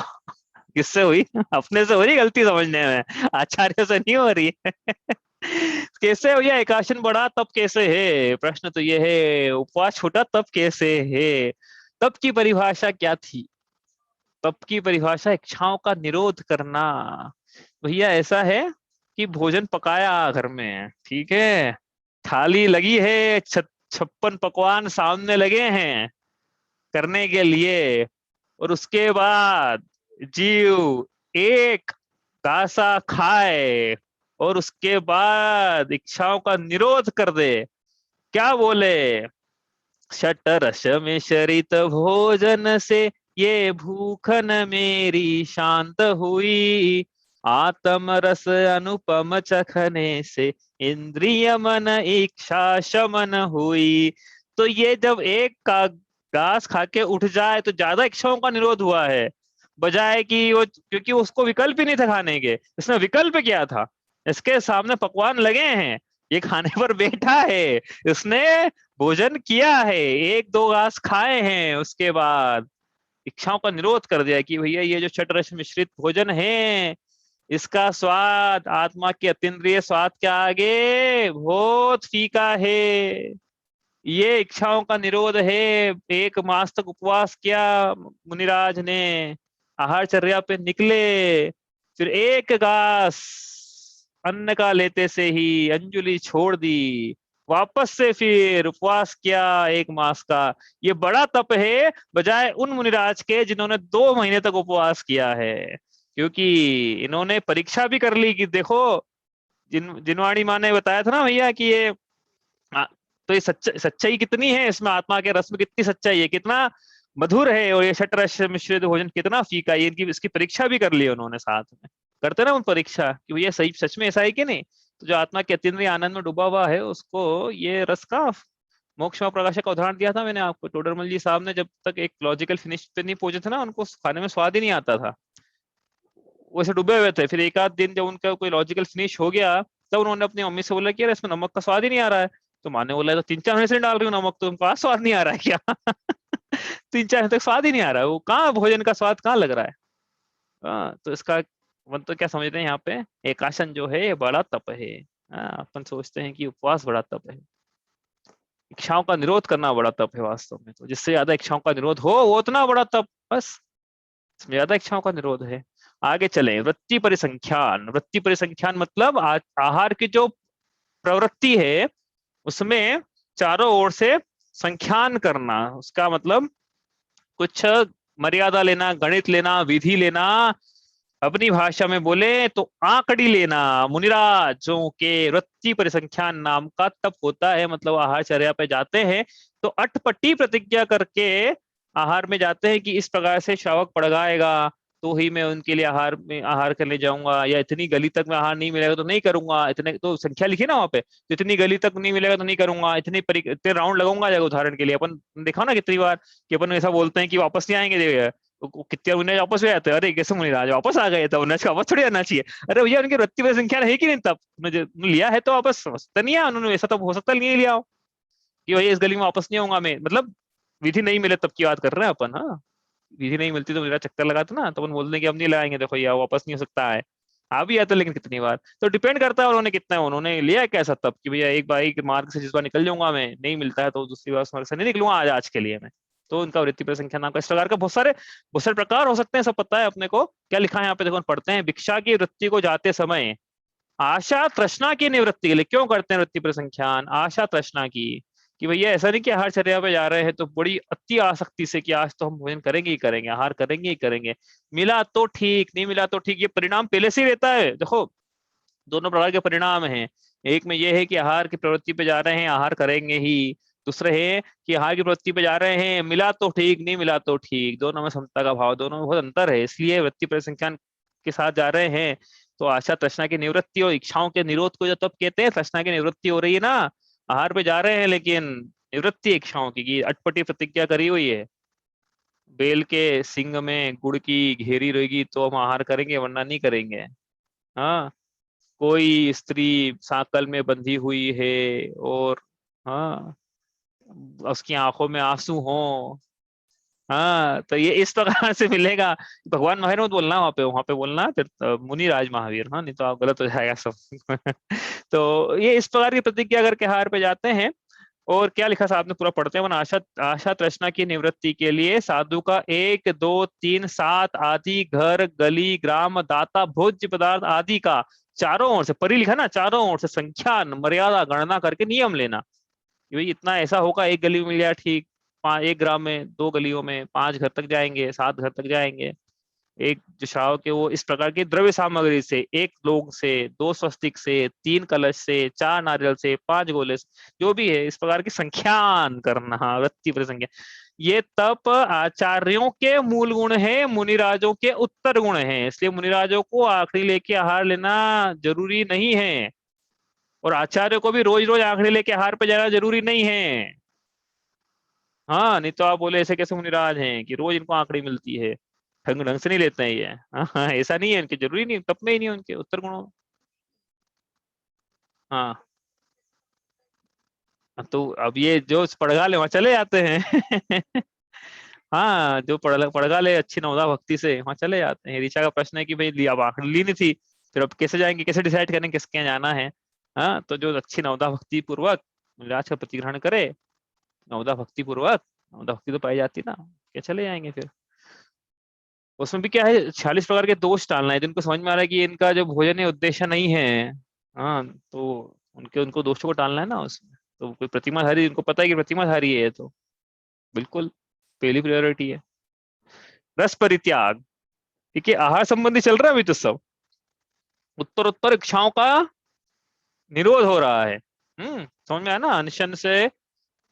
किससे हुई, अपने से हो रही गलती समझने में, आचार्य से नहीं हो रही है। कैसे हो, यह एकाशन बड़ा तब कैसे है, प्रश्न तो ये है, उपवास छोटा तब कैसे है, तब की परिभाषा क्या थी, तब की परिभाषा इच्छाओं का निरोध करना। भैया ऐसा है कि भोजन पकाया घर में, ठीक है, थाली लगी है, 56 पकवान सामने लगे हैं करने के लिए, और उसके बाद जीव एक कासा खाए और उसके बाद इच्छाओं का निरोध कर दे, क्या बोले, षटरस मिश्रित भोजन से ये भूखन मेरी शांत हुई, आत्म रस अनुपम चखने से इंद्रिय मन इच्छा शमन हुई। तो ये जब एक का घास खा के उठ जाए तो ज्यादा इच्छाओं का निरोध हुआ है, बजाय कि वो, क्योंकि उसको विकल्प ही नहीं था खाने के, इसमें विकल्प क्या था? इसके सामने पकवान लगे हैं, ये खाने पर बैठा है, इसने भोजन किया है, एक दो घास खाए हैं, उसके बाद इच्छाओं का निरोध कर दिया कि भैया ये जो छठ रस मिश्रित भोजन है, इसका स्वाद आत्मा के अतीन्द्रिय स्वाद के आगे बहुत फीका है। ये इच्छाओं का निरोध है। एक मास तक उपवास किया मुनिराज ने, आहारचर्या पे निकले, फिर एक घास अन्न का लेते से ही अंजुलि छोड़ दी, वापस से फिर उपवास किया एक मास का। ये बड़ा तप है बजाय उन मुनिराज के जिन्होंने 2 महीने तक उपवास किया है, क्योंकि इन्होंने परीक्षा भी कर ली कि देखो, जिनवाणी माँ ने बताया था ना भैया कि ये तो ये सच्चाई कितनी है इसमें, आत्मा के रस में कितनी सच्चाई है, कितना मधुर है, और ये षट रस मिश्रित भोजन कितना फीका है, इनकी इसकी परीक्षा भी कर ली उन्होंने साथ में। करते ना उन परीक्षा कि भैया सही सच में ऐसा है कि नहीं। तो जो आत्मा के अतीन्द्रिय आनंद में डूबा हुआ है उसको ये रस का, मोक्ष में प्रकाशक का उदाहरण दिया था मैंने आपको, टोडरमल जी साहब ने, जब तक एक लॉजिकल फिनिश पे नहीं पहुंचे थे ना, उनको खाने में स्वाद ही नहीं आता था, वैसे डूबे हुए थे। फिर एक आध दिन जब उनका कोई लॉजिकल फिनिश हो गया, तब उन्होंने अपनी मम्मी से बोला कि यार इसमें नमक का स्वाद ही नहीं आ रहा है। तो माँ ने बोला तो 3-4 महीने से डाल रही हूँ नमक, तो तुमको आज स्वाद नहीं आ रहा है क्या? 3-4 महीने तक स्वाद ही नहीं आ रहा है, वो कहाँ भोजन का स्वाद कहाँ लग रहा है? हाँ, तो इसका मतलब क्या समझते हैं यहाँ पे, एकासन जो है ये बड़ा तप है। हाँ, अपन सोचते हैं कि उपवास बड़ा तप है, इच्छाओं का निरोध करना बड़ा तप है, वास्तव में तो जिससे ज्यादा इच्छाओं का निरोध हो वो उतना बड़ा तप, बस इसमें ज्यादा इच्छाओं का निरोध है। आगे चले, वृत्ति परिसंख्यान। वृत्ति परिसंख्यान मतलब आहार की जो प्रवृत्ति है उसमें चारों ओर से संख्यान करना, उसका मतलब कुछ मर्यादा लेना, गणित लेना, विधि लेना, अपनी भाषा में बोले तो आंकड़ी लेना। मुनिराजों के वृत्ति परिसंख्यान नाम का तप होता है, मतलब आहारचर्या पे जाते हैं तो अटपटी प्रतिज्ञा करके आहार में जाते हैं कि इस प्रकार से श्रावक पड़गाएगा तो ही मैं उनके लिए आहार में आहार करने जाऊंगा, या इतनी गली तक में आहार नहीं मिलेगा तो नहीं करूंगा, इतने तो संख्या लिखी ना वहां पे, तो इतनी गली तक नहीं मिलेगा तो नहीं करूंगा, इतने राउंड लगाऊंगा। जगह उदाहरण के लिए अपन देखा ना कितनी बार कि अपन ऐसा बोलते हैं कि वापस नहीं आएंगे, तो कितने मुन्ने वापस भी आते हैं, अरे कैसे मुनि राज वापस आ गए, तो उन्हें वापस थोड़ी आना चाहिए। अरे भैया उनकी वृत्ति में संख्या है कि नहीं, तब उन्होंने लिया है तो वापस समझता नहीं है उन्होंने, ऐसा तो हो सकता नहीं लिया हो कि भैया इस गली में वापस नहीं आऊंगा मैं, मतलब विधि नहीं मिले तब की बात कर रहे हैं अपन। हाँ, विधि नहीं मिलती तो मेरा चक्कर लगाता ना, तो अपन बोल दें कि हम नहीं लगाएंगे, देखो यार वापस नहीं हो सकता है। आ भी आता लेकिन कितनी बार, तो डिपेंड करता है उन्होंने कितना उन्होंने लिया है कैसा तब कि भैया एक बार एक मार्ग से जिस बार निकल जाऊंगा मैं, नहीं मिलता है तो दूसरी बार उस मार्ग से नहीं निकलूंगा आज आज के लिए मैं। तो उनका वृत्ति परिसंख्यान नाम का इस प्रकार का बहुत सारे प्रकार हो सकते हैं, सब पता है अपने को। क्या लिखा है यहाँ पे देखो, पढ़ते हैं। भिक्षा की वृत्ति को जाते समय आशा तृष्णा की निवृत्ति के लिए क्यों करते हैं वृत्ति परिसंख्यान? आशा तृष्णा की, कि भैया ऐसा नहीं कि आहार चर्या पे जा रहे हैं तो बड़ी अति आसक्ति से कि आज तो हम भोजन करेंगे ही करेंगे, आहार करेंगे ही करेंगे, मिला तो ठीक, नहीं मिला तो ठीक, ये परिणाम पहले से ही रहता है। देखो दोनों प्रकार के परिणाम हैं, एक में ये है कि आहार की प्रवृत्ति पे जा रहे हैं, आहार करेंगे ही। दूसरे है कि आहार की प्रवृत्ति पे जा रहे हैं, मिला तो ठीक, नहीं मिला तो ठीक, दोनों में समता का भाव, दोनों में बहुत अंतर है, इसलिए वृत्ति परिसंख्यान के साथ जा रहे हैं। तो आशा तृष्णा की निवृत्ति और इच्छाओं के निरोध को जो तब कहते हैं, तृष्णा की निवृत्ति हो रही है ना, आहार पे जा रहे हैं लेकिन निवृत्ति इच्छाओं की, अटपटी प्रतिज्ञा करी हुई है, बेल के सिंग में गुड़ की घेरी रहेगी तो हम आहार करेंगे वरना नहीं करेंगे। हाँ, कोई स्त्री साकल में बंधी हुई है और हाँ उसकी आंखों में आंसू हो, हाँ तो ये इस प्रकार से मिलेगा। भगवान महावीर मत बोलना वहां पे बोलना फिर मुनि राज महावीर, हाँ नहीं तो आप गलत हो जाएगा सब। तो ये इस प्रकार की प्रतिज्ञा करके हार पे जाते हैं। और क्या लिखा साहब ने, पूरा पढ़ते हैं वन। आशा आशा तृष्णा की निवृत्ति के लिए साधु का 1 2 3 7 आदि घर गली ग्राम दाता भोज्य पदार्थ आदि का चारों ओर से, परी लिखा ना, चारों ओर से संख्या मर्यादा गणना करके नियम लेना कि भाई इतना ऐसा होगा, एक गली में मिल जाए ठीक, 1 ग्राम में, 2 गलियों में 5 घर तक जाएंगे, 7 घर तक जाएंगे। एक जो श्रावक है वो इस प्रकार की द्रव्य सामग्री से, 1 लौंग से, 2 स्वस्तिक से, 3 कलश से, 4 नारियल से, 5 गोले से, जो भी है इस प्रकार की संख्यान करना, वृत्ति परिसंख्यान। ये तप आचार्यों के मूल गुण है, मुनिराजों के उत्तर गुण हैं, इसलिए मुनिराजों को आखिरी लेके आहार लेना जरूरी नहीं है, और आचार्य को भी रोज रोज आखिरी लेके आहार पे जाना जरूरी नहीं है। हाँ, नहीं तो आप बोले ऐसे कैसे मुनिराज हैं कि रोज इनको आखिरी मिलती है, ढंग ढंग से नहीं लेते हैं ये। हाँ हाँ, ऐसा नहीं है, इनके जरूरी नहीं, तप में ही नहीं है उनके उत्तर गुणों में। हाँ, तो अब ये जो पड़गाले वहां चले जाते हैं हाँ, जो पड़गाले अच्छी नवदा भक्ति से वहां चले जाते हैं। ऋचा का प्रश्न है कि भाई अब आखिरी ली नहीं थी, फिर अब कैसे जाएंगे, कैसे डिसाइड करेंगे किसके यहाँ जाना है। हाँ, तो जो अच्छी नवदा भक्ति पूर्वक राज का प्रतिग्रहण करे, नवदा भक्ति पूर्वक, नवदा भक्ति तो पाई जाती ना, क्या चले जाएंगे फिर। उसमें भी क्या है, 46 प्रकार के दोष टालना है, जिनको समझ में आ रहा है कि इनका जो भोजन है उद्देश्य नहीं है। हाँ, तो उनके उनको दोषों को टालना है ना उसमें। तो कोई प्रतिमाधारी, इनको पता है कि प्रतिमाधारी है ये, तो बिल्कुल पहली प्रायोरिटी है। रस परित्याग, ठीक है, आहार संबंधी चल रहा है अभी तो सब। उत्तर उत्तर इच्छाओं का निरोध हो रहा है। समझ में आया ना। अनशन से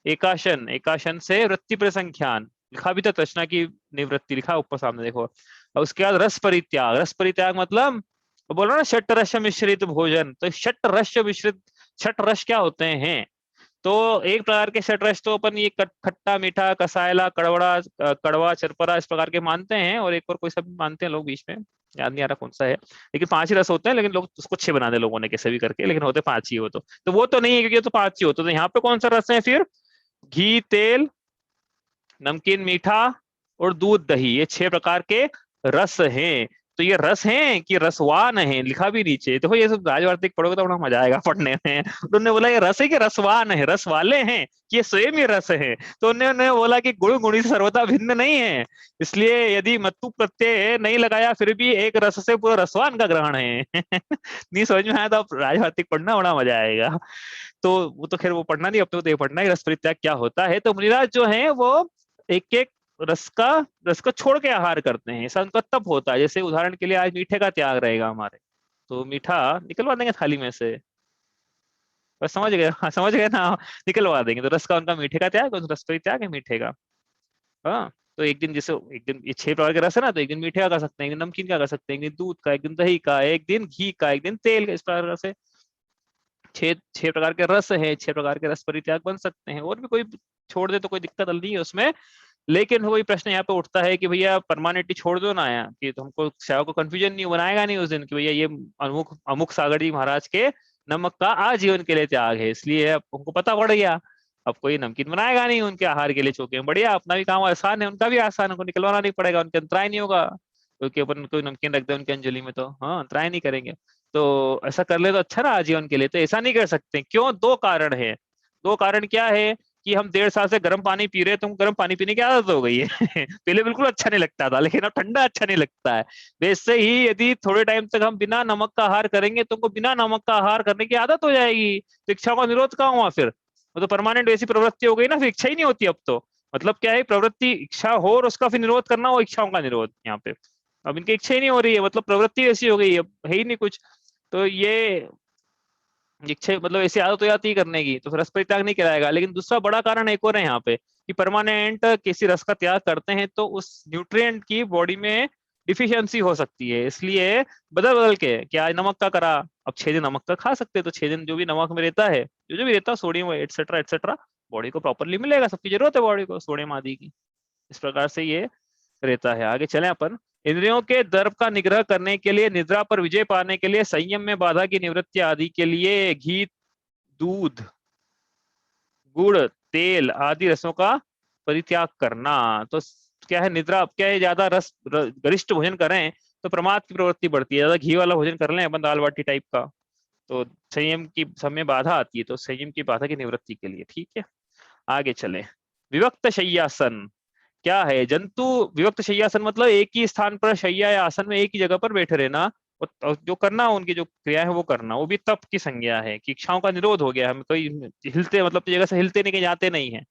एकाशन, एकाशन से वृत्ति परिसंख्यान, लिखा भी था तृष्णा की निवृत्ति, लिखा ऊपर सामने देखो। और उसके बाद रस परित्याग, रस परित्याग मतलब वो बोल रहा ना षट रस मिश्रित भोजन, तो षट रस मिश्रित, षट रस क्या होते हैं, तो एक प्रकार के षट रस तो अपन ये खट्टा मीठा कसायला कड़वड़ा कड़वा चरपरा इस प्रकार के मानते हैं, और एक और कोई सब मानते हैं लोग बीच में, याद नहीं आ रहा कौन सा है, लेकिन 5 ही रस होते हैं, लेकिन लोग उसको 6 बना दे लोगों ने कैसे भी करके, लेकिन होते 5 ही। हो तो वो तो नहीं है, क्योंकि ये तो 5 ही होते, तो यहाँ पे कौन सा रस है फिर, घी तेल नमकीन मीठा और दूध दही, ये 6 प्रकार के रस हैं। तो ये रस हैं कि रसवान है, लिखा भी नीचे देखो, ये सब राजवार्तिक पढ़ोगे तो बड़ा मजा आएगा पढ़ने में। तो उन्होंने बोला ये रस है कि रसवान है, रस वाले हैं कि ये स्वयं ही रस है। तो उन्होंने बोला कि गुण गुणी से सर्वथा भिन्न नहीं है, इसलिए यदि मत्तु प्रत्यय नहीं लगाया फिर भी एक रस से पूरा रसवान का ग्रहण है नहीं समझ में आया तो आप राजवार्तिक पढ़ना, बड़ा मजा आएगा। तो वो तो खैर वो पढ़ना नहीं, अब तो ये पढ़ना है रस परित्याग क्या होता है। तो मुनिराज जो है वो एक एक रस का रस को छोड़ के आहार करते हैं, ऐसा उनका तप होता है। जैसे उदाहरण के लिए आज मीठे का त्याग रहेगा हमारे, तो मीठा निकलवा देंगे थाली में से, बस समझ गए, हाँ समझ गए ना, निकलवा देंगे। तो रस का उनका मीठे का त्याग, रस परित्याग है मीठे का। हाँ, तो एक दिन जैसे एक दिन ये 6 प्रकार के रस है ना, तो एक दिन मीठे का कर सकते हैं, एक दिन नमकीन का कर सकते हैं, एक दिन दूध का, एक दिन दही का, एक दिन घी का, एक दिन तेल का, इस प्रकार से 6 प्रकार के रस है, 6 प्रकार के रस परित्याग बन सकते हैं। और भी कोई छोड़ दे तो कोई दिक्कत नहीं है उसमें, लेकिन वही प्रश्न यहाँ पे उठता है कि भैया परमानेंटली छोड़ दो ना, यार कि तो हमको शायद को कंफ्यूजन नहीं बनाएगा नहीं उस दिन कि भैया ये अमुक अमुक सागर जी महाराज के नमक का आजीवन के लिए त्याग है, इसलिए अब हमको पता पड़ गया। अब कोई नमकीन बनाएगा नहीं उनके आहार के लिए चौके में, बढ़िया, अपना भी काम आसान है, उनका भी आसान है, उनको निकलवाना नहीं पड़ेगा, उनके अंतराय नहीं होगा, क्योंकि अपन कोई नमकीन रख दे उनकी अंजलि में तो हाँ अंतराय नहीं करेंगे। तो ऐसा कर ले तो अच्छा ना आजीवन के लिए, तो ऐसा नहीं कर सकते। क्यों, 2 कारण है। 2 कारण क्या है कि हम 1.5 साल से गर्म पानी पी रहे हैं, तुम गर्म पानी पीने की आदत हो गई है पहले बिल्कुल अच्छा नहीं लगता था, लेकिन अब ठंडा अच्छा नहीं लगता है। वैसे ही यदि थोड़े टाइम तक हम बिना नमक का आहार करेंगे, तुमको बिना नमक का आहार करने की आदत हो जाएगी, तो इच्छा का निरोध कहाँ हुआ फिर, वो तो परमानेंट वैसी प्रवृत्ति हो गई ना, फिर इच्छा ही नहीं होती अब तो। मतलब क्या है, प्रवृत्ति इच्छा हो और उसका फिर निरोध करना, वो इच्छाओं का निरोध यहाँ पे। अब इनकी इच्छा ही नहीं हो रही है, मतलब प्रवृत्ति ऐसी हो गई है, अब है ही नहीं कुछ। तो ये इच्छा मतलब ऐसी आदत हो जाती है करने की, तो फिर रस परित्याग नहीं कराएगा। लेकिन दूसरा बड़ा कारण एक और है यहाँ पे कि परमानेंट किसी रस का त्याग करते हैं तो उस न्यूट्रिएंट की बॉडी में डिफिशियंसी हो सकती है, इसलिए बदल बदल के क्या, आज नमक का करा, अब 6 दिन नमक का खा सकते हैं, तो 6 दिन जो भी नमक में रहता है, जो जो भी रहता है सोडियम एटसेट्रा एटसेट्रा, बॉडी को प्रॉपरली मिलेगा, सबकी जरूरत है बॉडी को सोडियम आदि की। इस प्रकार से ये रहता है। आगे चलें अपन। इंद्रियों के दर्प का निग्रह करने के लिए, निद्रा पर विजय पाने के लिए, संयम में बाधा की निवृत्ति आदि के लिए घी दूध गुड़ तेल आदि रसों का परित्याग करना। तो क्या है, निद्रा, अब क्या है, ज्यादा गरिष्ठ भोजन करें तो प्रमाद की प्रवृत्ति बढ़ती है, ज्यादा घी वाला भोजन कर लें अपन दाल बाटी टाइप का, तो संयम की समय बाधा आती है, तो संयम की बाधा की निवृत्ति के लिए। ठीक है, आगे चले। विविक्त शय्यासन क्या है, जंतु विविक्त शय्यासन मतलब एक ही स्थान पर शय्या या आसन में एक ही जगह पर बैठे रहना, और जो करना उनकी जो क्रिया है वो करना, वो भी तप की संज्ञा है कि इच्छाओं का निरोध हो गया, हम कोई हिलते मतलब जगह से हिलते नहीं, कहीं जाते नहीं है।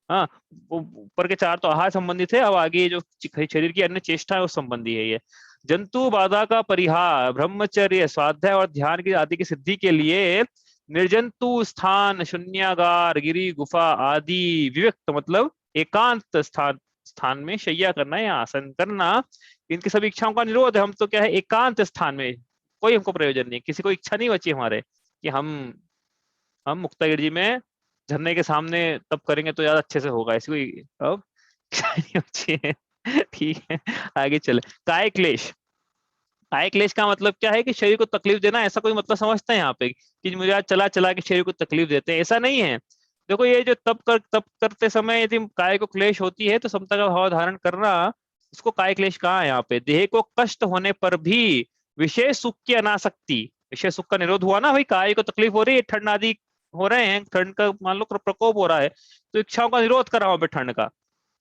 हाँ, वो ऊपर के 4 तो आहार संबंधित है, अब आगे जो शरीर की अन्य चेष्टा है उस संबंधी है ये। जंतु बाधा का परिहार, ब्रह्मचर्य स्वाध्याय और ध्यान की आदि की सिद्धि के लिए निर्जंतु स्थान, शून्यागार, गिरी गुफा आदि, विविक्त मतलब एकांत स्थान में शैया करना या आसन करना, इनकी सभी इच्छाओं का निरोध है। हम तो क्या है, एकांत स्थान में, कोई हमको प्रयोजन नहीं, किसी को इच्छा नहीं बची हमारे कि हम मुक्तागिरी जी में झरने के सामने तब करेंगे तो ज्यादा अच्छे से होगा, ऐसी कोई अब इच्छा नहीं बची है। ठीक है, आगे चले। काय क्लेश। काय क्लेश का मतलब क्या है कि शरीर को तकलीफ देना, ऐसा कोई मतलब समझते हैं यहाँ पे कि मुझे आज चला चला के शरीर को तकलीफ देते हैं, ऐसा नहीं है। देखो ये जो तप करते समय यदि काय को क्लेश होती है तो समता का भाव धारण करना, उसको काय क्लेश कहा है यहाँ पे। देह को कष्ट होने पर भी विशेष सुख की अनासक्ति, विशेष सुख का निरोध हुआ ना भाई, काय को तकलीफ हो रही है, ठंड आदि हो रहे हैं, ठंड का मान लो प्रकोप हो रहा है, तो इच्छाओं का निरोध करा वहां पे ठंड का।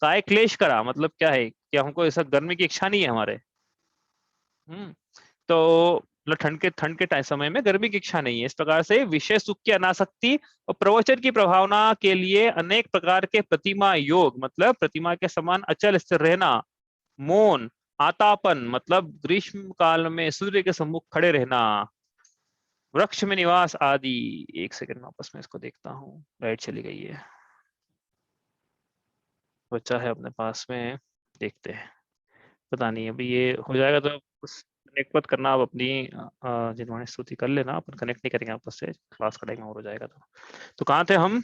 काय क्लेश करा मतलब क्या है कि हमको ऐसा गर्मी की इच्छा नहीं है हमारे। तो मतलब ठंड के समय में गर्मी की इच्छा नहीं है, इस प्रकार से विषय सुख की अनासक्ति और प्रवचन की प्रभावना के लिए अनेक प्रकार के प्रतिमा योग, मतलब प्रतिमा के समान अचल स्थिर रहना, मौन, आतापन मतलब ग्रीष्म काल में सूर्य के सम्मुख खड़े रहना, वृक्ष में निवास आदि। एक सेकंड वापस में इसको देखता हूँ, लाइट चली गई है, बच्चा है अपने पास में, देखते हैं, पता नहीं अभी ये हो जाएगा तो उस कनेक्ट मत करना आप अपनी जिनवाणी स्तुति कर लेना, अपन कनेक्ट नहीं करेंगे आपस से, क्लास करेंगे और हो जाएगा। तो कहाँ थे हम,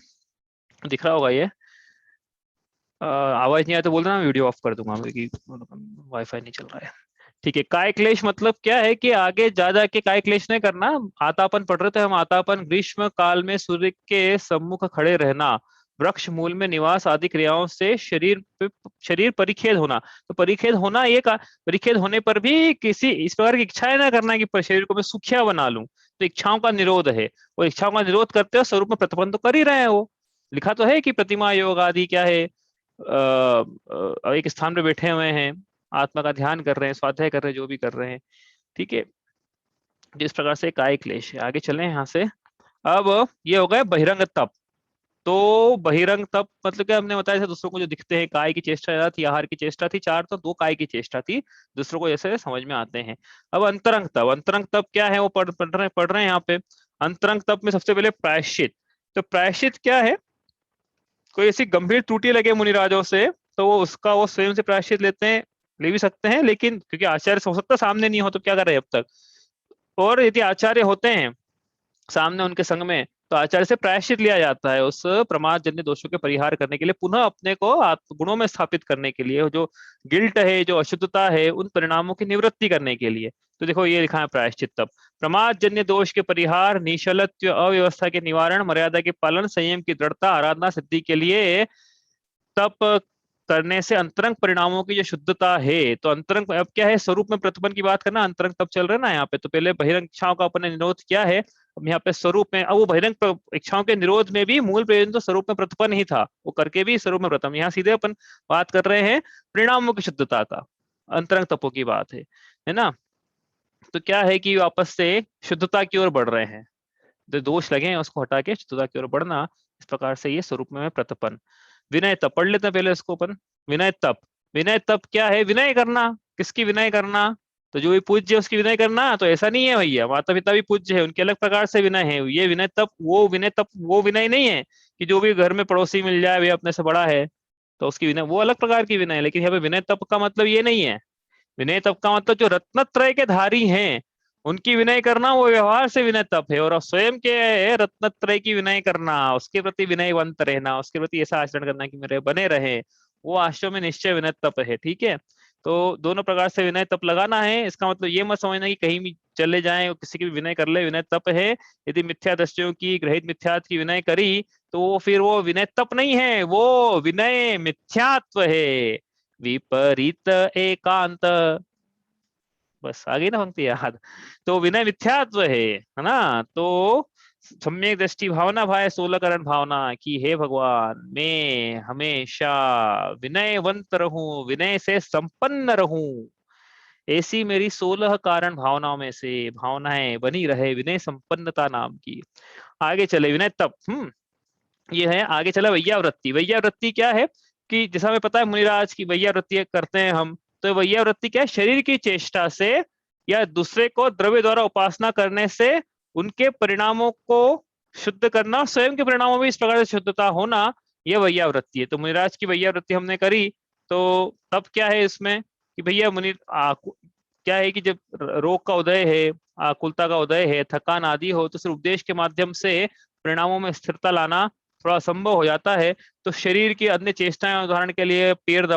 दिख रहा होगा ये, आवाज नहीं आया तो बोल देना, वीडियो ऑफ कर दूंगा क्योंकि वाईफाई नहीं चल रहा है। ठीक है, काय क्लेश मतलब क्या है कि आगे जा जाके काय क्लेश नहीं करना। आतापन पढ़ रहे थे हम, आतापन ग्रीष्म काल में सूर्य के सम्मुख खड़े रहना, वृक्ष मूल में निवास आदि क्रियाओं से शरीर परिखेद होना। तो परिखेद होना, ये परिखेद होने पर भी किसी इस प्रकार की इच्छाएं ना करना कि शरीर को मैं सुखिया बना लूं, तो इच्छाओं का निरोध है। वो इच्छाओं का निरोध करते हो स्वरूप में प्रतिपन्न तो कर ही रहे हैं। वो लिखा तो है कि प्रतिमा योग आदि क्या है, एक स्थान पे बैठे हुए हैं, आत्मा का ध्यान कर रहे हैं, स्वाध्याय कर रहे हैं, जो भी कर रहे हैं। ठीक है, जिस प्रकार से काय क्लेश है। आगे चलें यहाँ से। अब ये हो गए बहिरंग तप। तो बहिरंग तप मतलब क्या, हमने बताया दूसरों को जो दिखते हैं, काय की चेष्टा थी, आहार की चेष्टा थी, चार तो दो काय की चेष्टा थी, दूसरों को जैसे समझ में आते हैं। अब अंतरंग तप, अंतरंग तप क्या है वो पढ़ रहे हैं यहाँ पे। अंतरंग तप में सबसे पहले प्रायश्चित। तो प्रायश्चित क्या है, कोई ऐसी गंभीर त्रुटि लगे मुनिराजों से तो वो उसका वो स्वयं से प्रायश्चित लेते हैं, ले भी सकते हैं, लेकिन क्योंकि आचार्य हो सकता है सामने नहीं हो तो क्या कर रहे हैं अब तक, और यदि आचार्य होते हैं सामने उनके संग में तो आचार्य से प्रायश्चित लिया जाता है उस प्रमाद जन्य दोषों के परिहार करने के लिए, पुनः अपने को गुणों में स्थापित करने के लिए, जो गिल्ट है, जो अशुद्धता है, उन परिणामों की निवृत्ति करने के लिए। तो देखो ये लिखा है प्रायश्चित तब, प्रमाद जन्य दोष के परिहार, निश्चलत्व, अव्यवस्था के निवारण, मर्यादा के पालन, संयम की दृढ़ता, आराधना सिद्धि के लिए तप करने से अंतरंग परिणामों की जो शुद्धता है। तो अंतरंग अब क्या है, स्वरूप में प्रतिपन्न की बात करना, अंतरंग तप चल रहा है ना यहाँ पे। तो पहले बहिरंग इच्छाओं का अपने निरोध किया है, अब यहाँ पे स्वरूप में, अब वो बहिरंग इच्छाओं के निरोध में भी मूल प्रयोजन तो स्वरूप में प्रतिपन्न ही था, वो करके भी स्वरूप में प्रथम। यहाँ सीधे अपन बात कर रहे हैं परिणामों की शुद्धता का, अंतरंग तपों की बात है ना। तो क्या है कि वापस से शुद्धता की ओर बढ़ रहे हैं, जो दोष लगे हैं उसको हटा के शुद्धता की ओर बढ़ना, इस प्रकार से ये स्वरूप में प्रतिपन्न। विनय तप पढ़ लेते हैं पहले इसको अपन। विनय तप, विनय तप क्या है, विनय करना, किसकी विनय करना, तो जो भी पूज्य है उसकी विनय करना। तो ऐसा नहीं है भैया, माता पिता भी पूज्य है, उनके अलग प्रकार से विनय है। ये विनय तप, वो विनय तप, वो विनय नहीं है कि जो भी घर में पड़ोसी मिल जाए वे अपने से बड़ा है तो उसकी विनय, वो अलग प्रकार की विनय है। लेकिन यहाँ पे विनय तप का मतलब ये नहीं है। विनय तप का मतलब जो रत्नत्रय के धारी हैं उनकी विनय करना, वो व्यवहार से विनय तप है। और स्वयं के रत्नत्रय की विनय करना, उसके प्रति विनयवंत रहना, उसके प्रति ऐसा आचरण करना कि मेरे बने रहे, वो आश्रम में निश्चय विनय तप है। ठीक है, तो दोनों प्रकार से विनय तप लगाना है। इसका मतलब ये मत समझना कि कहीं भी चले जाएं और किसी की भी विनय कर ले, विनय तप है। यदि मिथ्या दृष्टियों की, ग्रहित मिथ्यात्व की विनय करी तो वो फिर वो विनय तप नहीं है, वो विनय मिथ्यात्व है, विपरीत एकांत। बस आ गई ना पंक्ति याद। तो विनय मिथ्यात्व है ना। तो सम्यक दृष्टि भावना भाय 16 करण भावना की, हे भगवान मैं हमेशा विनयवंत रहूं, विनय से संपन्न रहूं, ऐसी मेरी 16 कारण भावनाओं में से भावनाएं बनी रहे विनय संपन्नता नाम की। आगे चले विनय तप, ये है। आगे चला वैयावृत्ति। वैयावृत्ति क्या है कि जैसा हमें पता है मुनिराज की वैयावृत्ति करते हैं हम, तो वैयावृत्ति क्या है, शरीर की चेष्टा से या दूसरे को द्रव्य द्वारा उपासना करने से उनके परिणामों को शुद्ध करना, स्वयं के परिणामों में इस प्रकार से शुद्धता होना, ये वैयावृत्ति है। तो मुनिराज की वैयावृत्ति हमने करी, तो तब क्या है इसमें कि भैया क्या है कि जब रोग का उदय है, आकुलता का उदय है, थकान आदि हो, तो सिर्फ उपदेश के माध्यम से परिणामों में स्थिरता लाना थोड़ा असंभव हो जाता है। तो शरीर की अन्य चेष्टाएं, उदाहरण के लिए पैर दबा